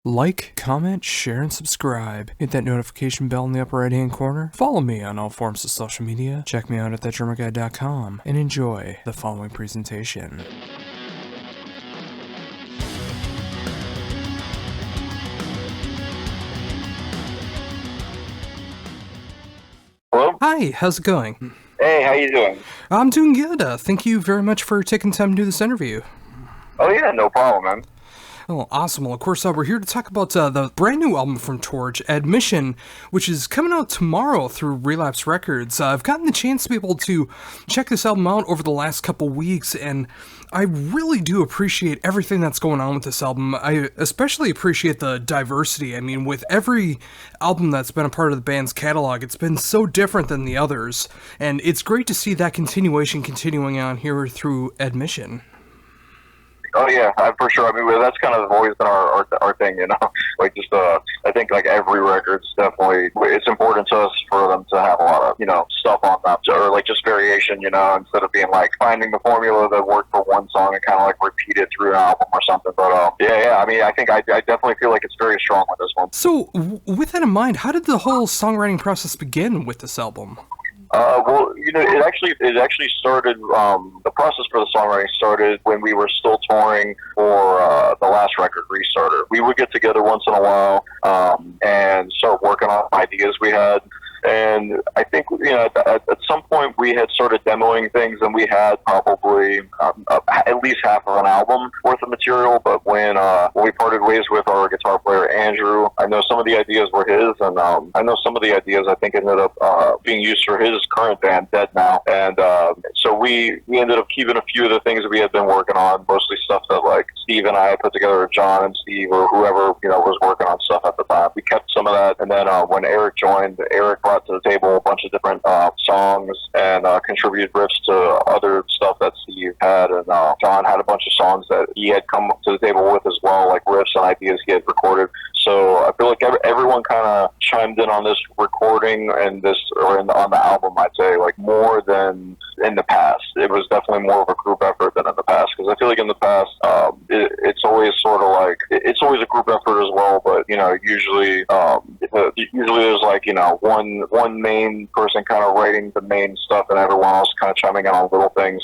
Like, comment, share, and subscribe. Hit that notification bell in the upper right-hand corner. Follow me on all forms of social media. Check me out at thatdrummerguy.com and enjoy the following presentation. Hello? Hi, how's it going? Hey, how you doing? I'm doing good. Thank you very much for taking time to do this interview. Oh yeah, no problem, man. Oh, awesome. Well, of course, we're here to talk about the brand new album from Torche, Admission, which is coming out tomorrow through Relapse Records. I've gotten the chance to be able to check this album out over the last couple weeks, and I really do appreciate everything that's going on with this album. I especially appreciate the diversity. I mean, with every album that's been a part of the band's catalog, it's been so different than the others, and it's great to see that continuing on here through Admission. Oh yeah, for sure. I mean, that's kind of always been our thing, you know. Like just I think like every record's definitely, it's important to us for them to have a lot of, you know, stuff on them, or like just variation, you know, instead of being like finding the formula that worked for one song and kind of like repeat it through an album or something. But yeah. I mean, I think I definitely feel like it's very strong with this one. So with that in mind, how did the whole songwriting process begin with this album? Well, you know, it actually started, the process for the songwriting started when we were still touring for the last record, Restarter. We would get together once in a while and start working on ideas we had. And I think, you know, at some point we had started demoing things, and we had probably at least half of an album worth of material. But when we parted ways with our guitar player Andrew, I know some of the ideas were his, and I know some of the ideas I think ended up being used for his current band, Dead Now. And so we ended up keeping a few of the things that we had been working on, mostly stuff that like Steve and I put together, John and Steve, or whoever, you know, was working on stuff at the time. We kept some of that, and then when Eric joined, Eric brought to the table a bunch of different songs and contributed riffs to other stuff that Steve had, and John had a bunch of songs that he had come to the table with as well, like riffs and ideas he had recorded. So I feel like everyone kind of chimed in on this recording and this, or on the album, I'd say, like more than in the past. It was definitely more of a group effort than in the past, because I feel like in the past it's always sort of like, it's always a group effort as well, but you know, usually there's like, you know, one main person kind of writing the main stuff and everyone else kind of chiming in on little things.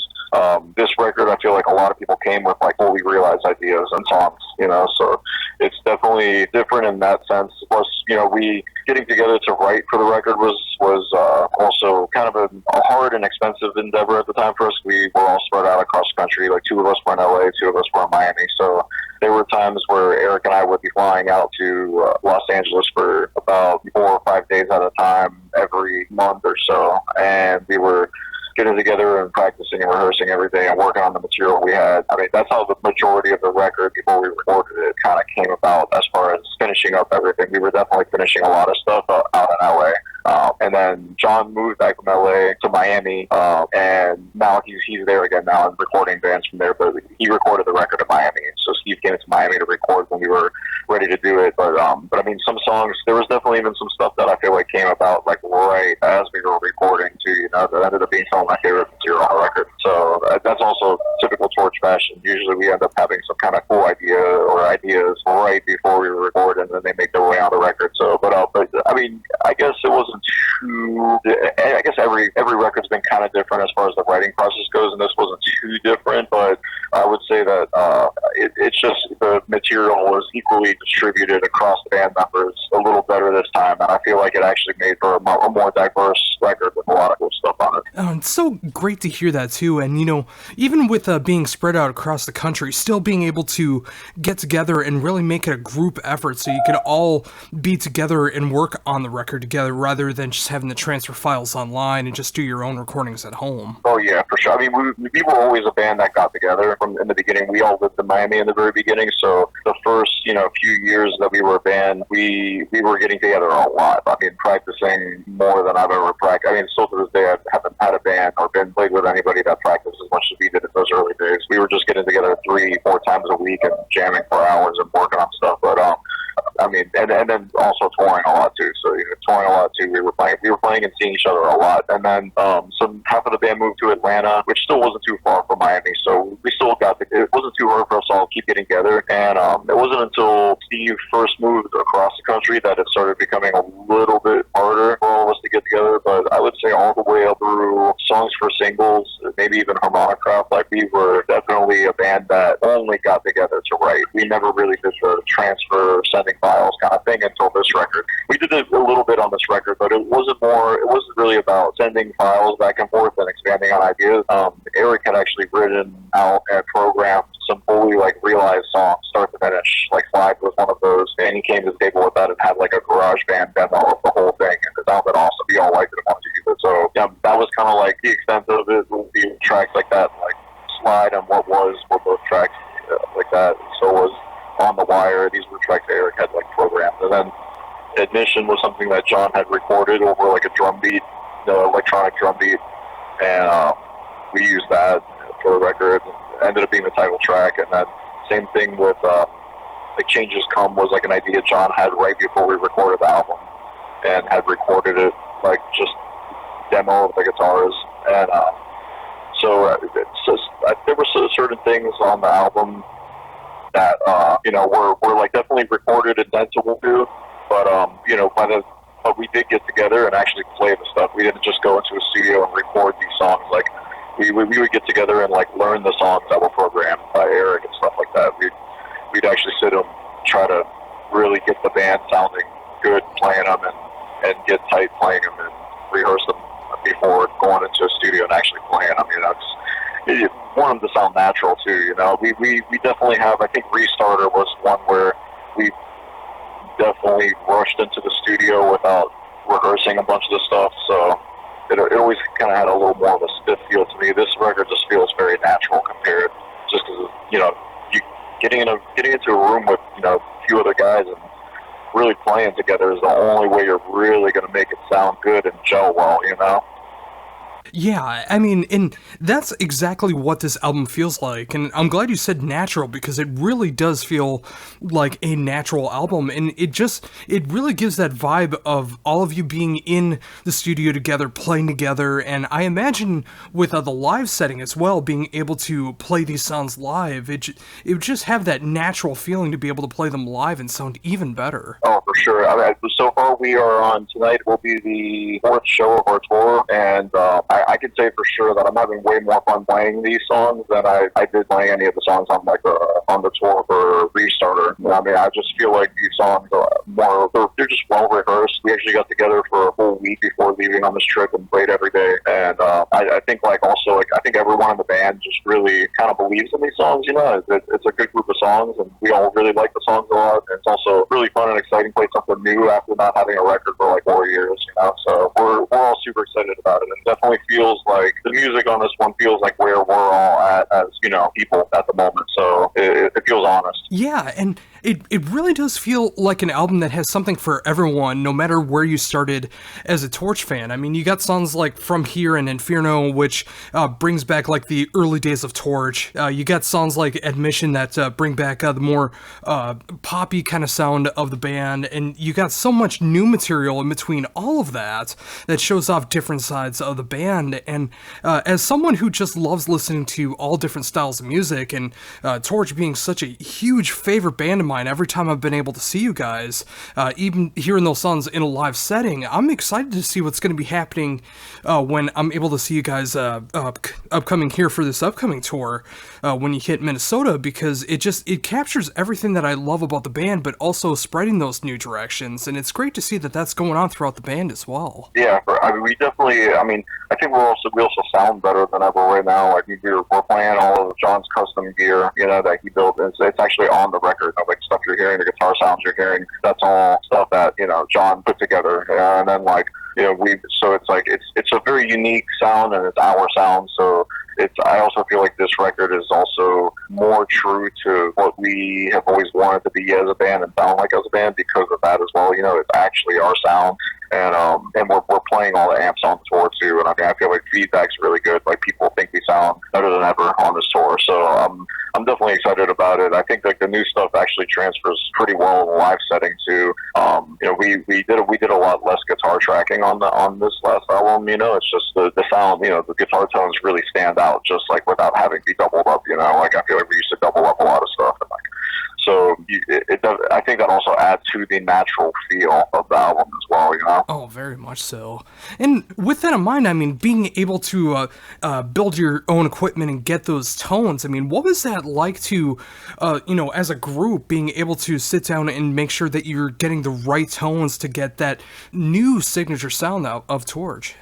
This record, I feel like a lot of people came with like fully realized ideas and songs, you know, so it's definitely different in that sense. Plus, you know, we getting together to write for the record was also kind of a hard and expensive endeavor at the time for us. We were all spread out across the country. Like 2 of us were in LA, 2 of us were in Miami. So there were times where Eric and I would be flying out to Los Angeles for about 4 or 5 days at a time every month or so, and we were getting together and practicing and rehearsing every day and working on the material we had. I mean, that's how the majority of the record, before we recorded it, kind of came about as far as finishing up everything. We were definitely finishing a lot of stuff out in LA. And then John moved back from LA to Miami, and now he's there again now and recording bands from there, but he recorded the record in Miami. So Steve came to Miami to record when we were ready to do it. But I mean, some songs, there was definitely even some stuff that I feel like came about like right as we were recording too, you know, that ended up being some of my favorite material on the record. So that's also typical Torche fashion. Usually we end up having some kind of cool idea or ideas right before we record, and then they make their way on the record. So, but I mean, I guess it wasn't too, I guess every record's been kind of different as far as the writing process goes, and this wasn't too different, but I would say that it's just the material was equally distributed across the band members a little better this time, and I feel like it actually made for a more diverse record with a lot of cool stuff on it. It's so great to hear that too, and you know, even with being spread out across the country, still being able to get together and really make it a group effort so you could all be together and work on the record together rather than just having to transfer files online and just do your own recordings at home. Oh yeah, for sure. I mean, we were always a band that got together from in the beginning. We all lived in Miami in the very beginning, so the first, you know, few years that we were a band, we were getting together a lot. I mean, practicing more than I've ever practiced. I mean, still to this day, I haven't had a band or been played with anybody that practiced as much as we did in those early days. We were just getting together 3-4 times a week and jamming for hours and working on stuff. But I mean, and then also touring a lot too. So touring a lot too. We were playing and seeing each other a lot. And then some half of the band moved to Atlanta, which still wasn't too far from Miami. So we still it wasn't too hard for us all to keep getting together. And it wasn't until Steve first moved across the country that it started becoming a little bit harder for all of us to get together. But I would say all the way up through Songs for Singles, maybe even Harmonic Craft, like we were definitely a band that only got together to write. We never really did the transfer, sending files kind of thing until this record. We did it a little bit on this record, but it wasn't really about sending files back and forth and expanding on ideas. Eric had actually written out and programmed some fully realized songs, start to finish. Like Slide was one of those, and he came to the table with that and had like a garage band demo of the whole thing, and it sounded awesome. We all liked it and wanted to use it. So yeah, that was kind of like the extent of it. Would be tracks like that, like Slide and What Was were both tracks like that. So was On the Wire. These were tracks that Eric had programmed, and then Admission was something that John had recorded over like a drum beat, electronic drum beat, and we used that for the record. It ended up being the title track, and then same thing with Changes Come was like an idea John had right before we recorded the album, and had recorded it like just demo of the guitars, and so there were certain things on the album that were like definitely recorded and then to do. But but we did get together and actually play the stuff. We didn't just go into a studio and record these songs. Like we would get together and learn the songs that were programmed by Eric and stuff like that. We'd actually sit and try to really get the band sounding good playing them, and get tight playing them, and rehearse them before going into a studio and actually playing them. You want them to sound natural too. We definitely have. I think Restarter was one where we definitely rushed into the studio without rehearsing a bunch of the stuff, so it always kind of had a little more of a stiff feel to me. This record just feels very natural compared, just because you getting into a room with a few other guys and really playing together is the only way you're really going to make it sound good and gel well. Yeah, I mean, and that's exactly what this album feels like, and I'm glad you said natural, because it really does feel like a natural album, and it really gives that vibe of all of you being in the studio together, playing together, and I imagine with the live setting as well, being able to play these songs live, it would just have that natural feeling to be able to play them live and sound even better. Oh, for sure. So far we are on, tonight will be the fourth show of our tour, and I can say for sure that I'm having way more fun playing these songs than I did playing any of the songs on on the tour for Restarter. I mean, I just feel like these songs are they're just well rehearsed. We actually got together for a whole week before leaving on this trip and played every day. And I think I think everyone in the band just really kind of believes in these songs. It's a good group of songs, and we all really like the songs a lot. And it's also really fun and exciting to play something new after not having a record for 4 years. So we're all super excited about it, and it definitely feels like the music on this one feels like where we're all at as people at the moment. So it feels honest. Yeah, and it really does feel like an album that has something for everyone, no matter where you started as a Torche fan. I mean, you got songs like From Here and Inferno, which brings back the early days of Torche. You got songs like Admission that bring back the more poppy kind of sound of the band, and you got so much new material in between all of that shows off different sides of the band. And as someone who just loves listening to all different styles of music, and Torche being such a huge favorite band of mine, every time I've been able to see you guys, even hearing those songs in a live setting, I'm excited to see what's going to be happening when I'm able to see you guys upcoming here for this upcoming tour when you hit Minnesota, because it captures everything that I love about the band, but also spreading those new directions, and it's great to see that that's going on throughout the band as well. Yeah, we definitely, I think we also sound better than ever right now. We're playing all of John's custom gear, that he built. It's actually on the record. Stuff you're hearing, the guitar sounds you're hearing, that's all stuff that John put together. And then it's a very unique sound, and it's our sound. So I also feel like this record is also more true to what we have always wanted to be as a band and sound like as a band because of that as well. It's actually our sound. and we're playing all the amps on tour too. And I mean, I feel like feedback's really good. Like people think we sound better than ever on this tour. So I'm definitely excited about it. I think like the new stuff actually transfers pretty well in the live setting too. You know, we did a lot less guitar tracking on this last album. You know, it's just the sound. You know, the guitar tones really stand out just like without having to be doubled up. You know, like I feel like we used to double up a lot of stuff. And like, so it does. I think that also adds to the natural feel of the album as well. You know. Oh, very much so. And with that in mind, I mean, being able to build your own equipment and get those tones, I mean, what was that like to, you know, as a group, being able to sit down and make sure that you're getting the right tones to get that new signature sound out of Torche?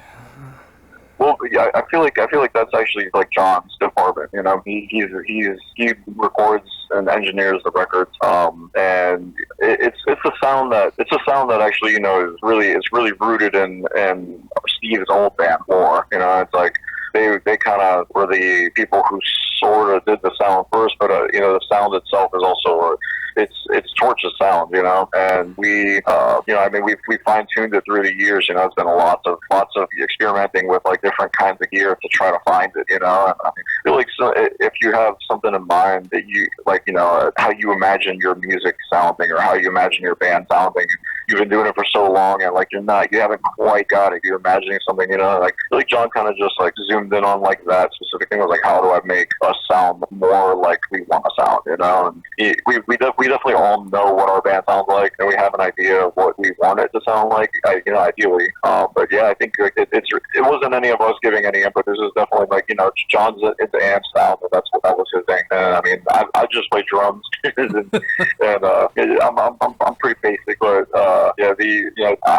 Well, yeah, I feel like that's actually like John's department. You know, he records and engineers the records, and it's a sound that actually, you know, is really rooted in Steve's old band more. You know, it's like they kind of were the people who sort of did the sound first, but you know, the sound itself is also it's Torche's sound, you know, and we, you know, I mean, we fine tuned it through the years. You know, it's been lots of experimenting with like different kinds of gear to try to find it, you know. And I mean, I feel like so, if you have something in mind that you like, you know, how you imagine your music sounding or how you imagine your band sounding, you've been doing it for so long, and like you haven't quite got it. You're imagining something, you know, like I feel like John kind of just like zoomed in on like that specific thing. Was like, how do I make us sound more like we want to sound, you know? And we definitely all know what our band sounds like, and we have an idea of what we want it to sound like, you know, ideally. But yeah, I think like, it wasn't any of us giving any input. This is definitely like, you know, John's into amp sound, and that was his thing. And I mean, I just play drums, and I'm pretty basic, but yeah,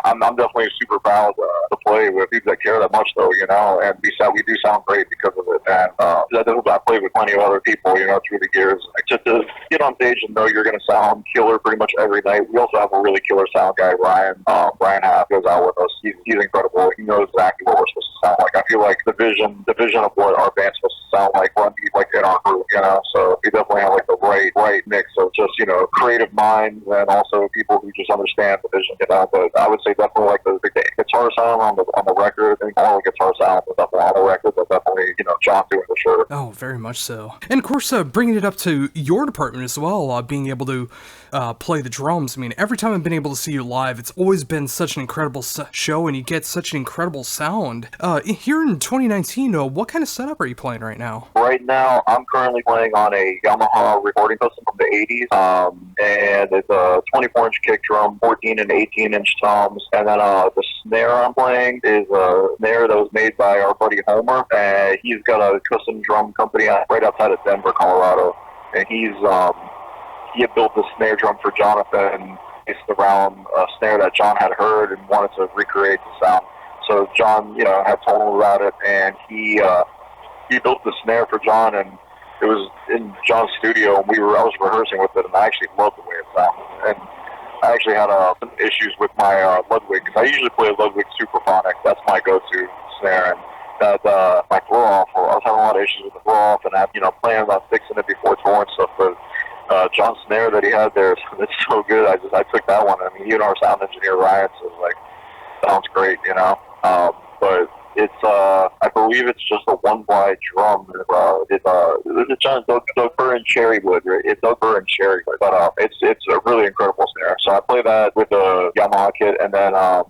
I'm definitely super proud to play with people that care that much, though, you know, and we do sound great because of it. And I played with plenty of other people, you know, through the years. Like, just to get on stage and know you're going to sound killer pretty much every night. We also have a really killer sound guy, Ryan. Ryan Half goes out with us. He's incredible. He knows exactly what we're supposed to sound like. I feel like the vision of what our band's supposed to sound like runs like in our group, you know. So we definitely have like the right mix of just, you know, creative minds and also people who just understand the vision, you know. But I would say definitely like the guitar sound on the record, and all the guitar sound is definitely on the record, but definitely, you know, John doing for sure. Oh, very much so. And of course, bringing it up to your department as well, being able to play the drums. I mean, every time I've been able to see you live, it's always been such an incredible show, and you get such an incredible sound. Here in 2019, what kind of setup are you playing right now? Right now, I'm currently playing on a Yamaha recording system from the 80s, and it's a 24-inch kick drum, 14 and 18-inch toms, and then the snare I'm playing is a snare that was made by our buddy Homer, and he's got a custom drum company right outside of Denver, Colorado, and he had built the snare drum for Jonathan based around a snare that John had heard and wanted to recreate the sound. So John, you know, had told him about it, and he built the snare for John, and it was in John's studio, and I was rehearsing with it, and I actually loved the way it sounded. And I actually had some issues with my Ludwig, because I usually play a Ludwig Superphonic. That's my go-to snare, and that my throw-off, I was having a lot of issues with the throw-off, and I, you know, planned on fixing it before tour and stuff, but John's snare that he had there, it's so good. I took that one. I mean, even our sound engineer Ryan says like, sounds great, you know. But it's I believe it's just a one-ply drum. It's John Doug Burr and Cherrywood. Right? It's Doug Burr and Cherrywood, but it's a really incredible snare. So I play that with the Yamaha kit, and then I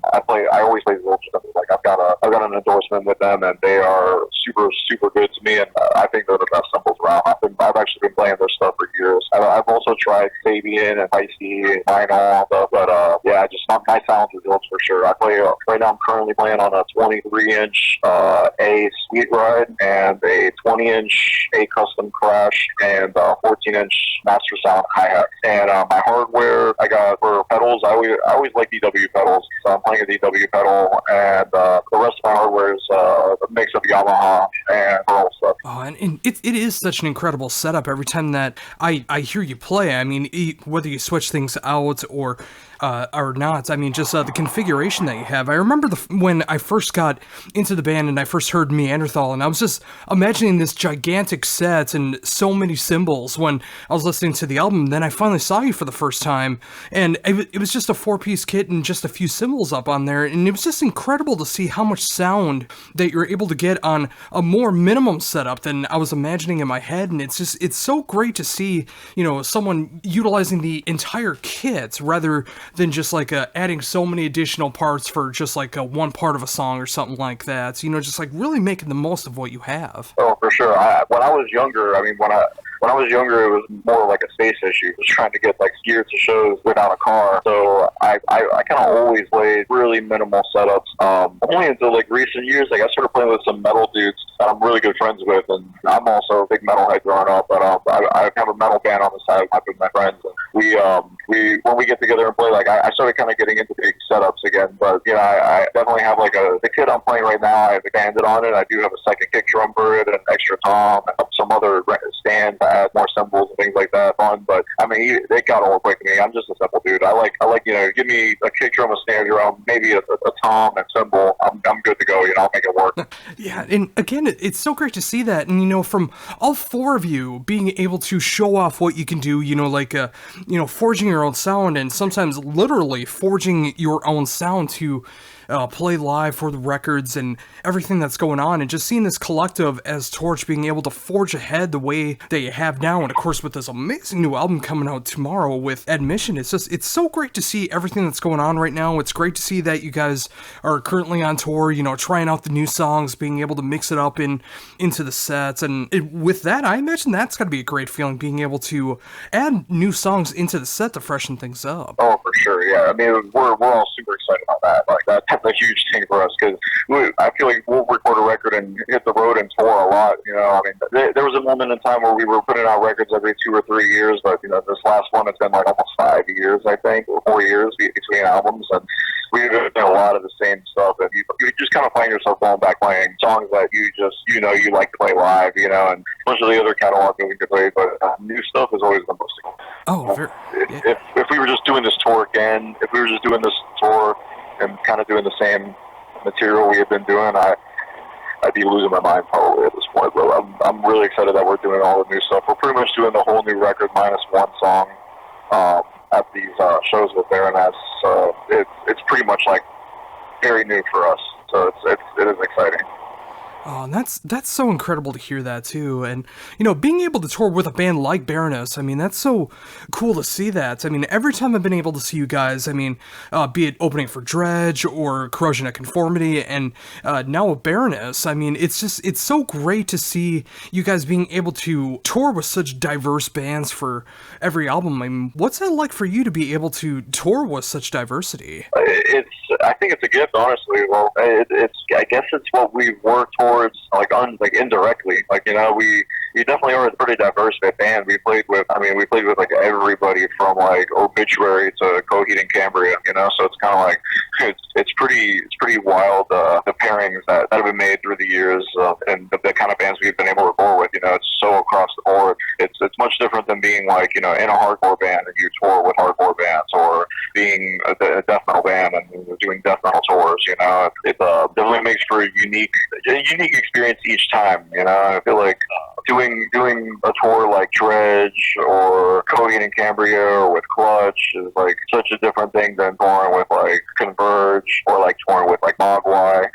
always play Zilch. Like I've got an endorsement with them, and they are super good to me, and I think they're the best cymbals around. I've actually been playing their stuff for years. I've also tried Fabian and Icy and Vinyl, but yeah, just my sound is Zilch for sure. I play right now. I'm currently playing on a 23-inch A Sweet Ride and a 20-inch A Custom Crash and 14-inch Master Sound hi-hat. And my hardware I got for pedals, I always like DW pedals, so I'm playing a DW pedal, and the rest of my hardware is a mix of Yamaha and Pearl stuff. Oh, and it is such an incredible setup every time that I hear you play. I mean, whether you switch things out or or not, I mean, just the configuration that you have. I remember when I first got into the band and I first heard Neanderthal, and I was just imagining this gigantic set and so many cymbals when I was listening to the album. Then I finally saw you for the first time, and it was just a 4-piece kit and just a few cymbals up on there, and it was just incredible to see how much sound that you're able to get on a more minimum setup than I was imagining in my head. And it's so great to see, you know, someone utilizing the entire kit rather than just like adding so many additional parts for just like one part of a song or something like that. You know, just like really making the most of what you have. Oh, for sure. When I was younger, I mean, when I was younger, it was more like a space issue. Just trying to get like gear to shows without a car. So I kind of always played really minimal setups. Only until like recent years, like I started playing with some metal dudes that I'm really good friends with, and I'm also a big metalhead growing up. But I have a metal band on the side with my friends. And we when we get together and play, like I started kind of getting into big setups again. But you know, I definitely have like the kit I'm playing right now. I have expanded on it. I do have a second kick drum for it, and an extra tom, and some other stands to add more cymbals and things like that. Fun, but I mean, it got all quick to me. I'm just a simple dude. I like you know, give me a kick drum, a snare drum, maybe a tom and cymbal. I'm good to go. You know, I'll make it work. Yeah, and again, it's so great to see that, and you know, from all four of you being able to show off what you can do. You know, like you know, forging your own sound, and sometimes literally forging your own sound to play live for the records and everything that's going on, and just seeing this collective as Torche being able to forge ahead the way that you have now, and of course with this amazing new album coming out tomorrow with Admission. It's so great to see everything that's going on right now. It's great to see that you guys are currently on tour, you know, trying out the new songs, being able to mix it up into the sets, and with that, I imagine that's got to be a great feeling, being able to add new songs into the set to freshen things up. Oh, for sure, yeah. I mean, we're all super excited about that. Like that's a huge thing for us, because I feel like we'll record a record and hit the road and tour a lot. You know, I mean, there was a moment in time where we were putting out records every 2 or 3 years, but you know, this last one has been like almost 5 years, I think, or 4 years between albums, and we've done a lot of the same stuff. And you just kind of find yourself going back playing songs that you like to play live, you know, and a bunch of the other catalog that we could play, but new stuff is always the most exciting. Oh, if we were just doing this tour again, if we were just doing this tour and kind of doing the same material we have been doing, I'd be losing my mind probably at this point. But I'm really excited that we're doing all the new stuff. We're pretty much doing the whole new record minus one song at these shows with Baroness. So it's pretty much like very new for us. So it is exciting. Oh, and that's so incredible to hear that too, and you know, being able to tour with a band like Baroness, I mean, that's so cool to see that. I mean, every time I've been able to see you guys, I mean, be it opening for Dredge or Corrosion of Conformity, and now with Baroness, I mean, it's so great to see you guys being able to tour with such diverse bands for every album. I mean, what's that like for you to be able to tour with such diversity? I think it's a gift, honestly. Well, I guess it's what we work towards, like indirectly. Like, you know, we definitely are a pretty diverse band. We played with like everybody from like Obituary to Coheed and Cambria, you know. So it's kind of like it's pretty wild, the pairings that have been made through the years, and the kind of bands we've been able to tour with. You know, it's so across the board. It's much different than being like, you know, in a hardcore band and you tour with hardcore bands, or being a death metal band and doing death metal tours. You know, it definitely makes for a unique experience each time. You know, I feel like doing a tour like Dredge or Coheed and Cambria or with Clutch is like such a different thing than touring with like Converge or like touring with like Mogwai.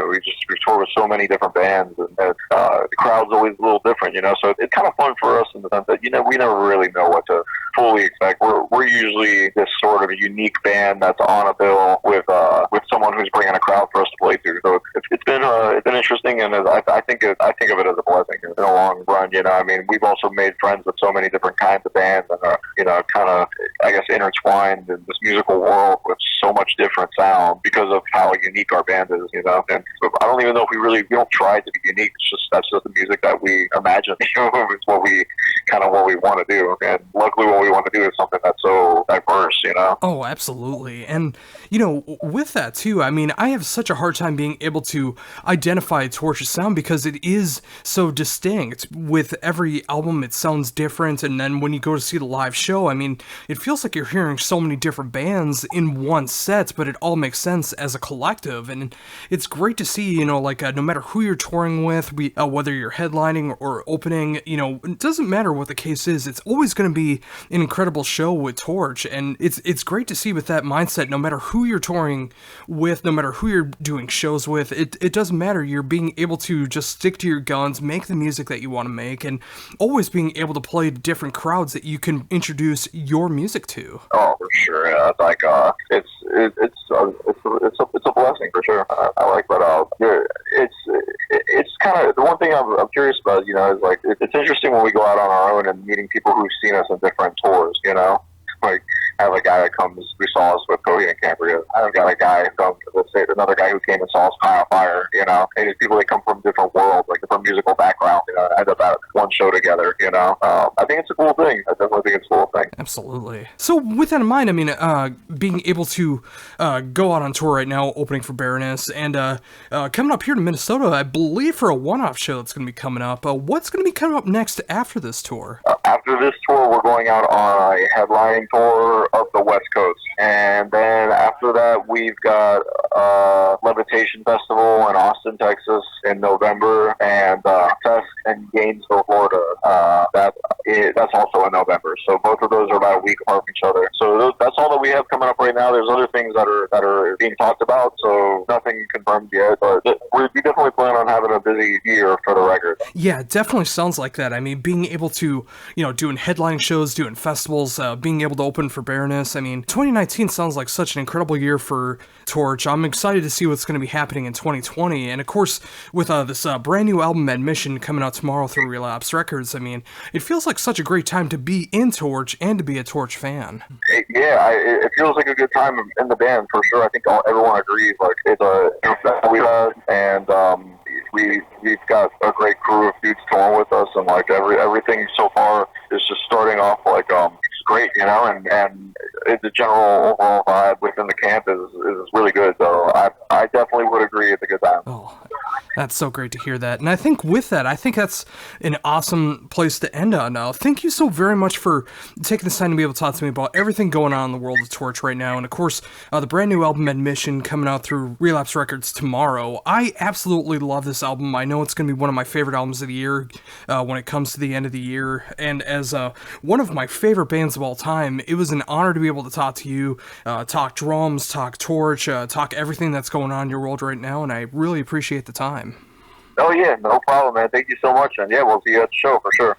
We've toured with so many different bands, and the crowd's always a little different, you know. So it's kind of fun for us in the sense that, you know, we never really know what to fully expect. We're usually this sort of a unique band that's on a bill with someone who's bringing a crowd for us to play to. So it's been interesting, and I think of it as a blessing in the long run. You know, I mean, we've also made friends with so many different kinds of bands, and are, you know, kind of, I guess, intertwined in this musical world with so much different sound because of how unique our band is. You know, and I don't even know if we don't try to be unique. That's just the music that we imagine. You know, it's what we want to do, and luckily what we want to do is something that's so diverse. You know. Oh, absolutely. And you know, with that too, I mean, I have such a hard time being able to identify Torche's sound because it is so distinct. With every album, it sounds different, and then when you go to see the live show, I mean, it feels like you're hearing so many different bands in one sets, but it all makes sense as a collective, and it's great to see, you know, like, no matter who you're touring with, whether you're headlining or opening, you know, it doesn't matter what the case is, it's always going to be an incredible show with Torche, and it's great to see with that mindset, no matter who you're touring with, no matter who you're doing shows with, it doesn't matter, you're being able to just stick to your guns, make the music that you want to make, and always being able to play to different crowds that you can introduce your music to. Oh, for sure. Yeah. It's like it's a blessing for sure. I like that. It's kind of the one thing I'm curious about. You know, is like it's interesting when we go out on our own and meeting people who've seen us in different tours. You know, like I have a guy that comes. We saw us with Cody and Cambria. I've got a guy from, let's say, another guy who came and saw us High on Fire. You know, and it's people that come from different worlds, like different musical backgrounds. You know, end up at one show together. You know, I think it's a cool thing. I definitely think it's a cool thing. Absolutely. So with that in mind, I mean, being able to go out on tour right now, opening for Baroness, and coming up here to Minnesota, I believe for a one-off show that's going to be coming up. What's going to be coming up next after this tour? After this tour, we're going out on a headlining tour of the West Coast. And then after that, we've got Levitation Festival in Austin, Texas in November, and Fest in Gainesville, Florida. That's also in November. So both of those are about a week apart from each other. So that's all that we have coming up right now. There's other things that are being talked about, so nothing confirmed yet. But we definitely plan on having a busy year for the record. Yeah, it definitely sounds like that. I mean, being able to, you know, doing headlining shows, doing festivals, being able to open for Baroness. I mean, 2019 sounds like such an incredible year for Torche. I'm excited to see what's going to be happening in 2020. And of course, with this brand new album, Admission, coming out tomorrow through Relapse Records, I mean, it feels like such a great time to be in Torche and to be a Torche fan. Yeah, it feels like a good time in the band for sure. I think everyone agrees. Like it's we had, and we've got a great crew of dudes touring with us, and like everything so far is just starting off like it's great, you know, and the general overall vibe within the camp is really good. So I definitely would agree it's a good time. Oh, that's so great to hear that. And I think with that, I think that's an awesome place to end on now. Thank you so very much for taking this time to be able to talk to me about everything going on in the world of Torche right now. And of course, the brand new album Admission coming out through Relapse Records tomorrow. I absolutely love this album. I know it's going to be one of my favorite albums of the year when it comes to the end of the year. And as one of my favorite bands of all time, it was an honor to be able to talk to you, talk drums, talk Torche, talk everything that's going on in your world right now. And I really appreciate the time. Oh, yeah, no problem, man. Thank you so much. And yeah, we'll see you at the show for sure.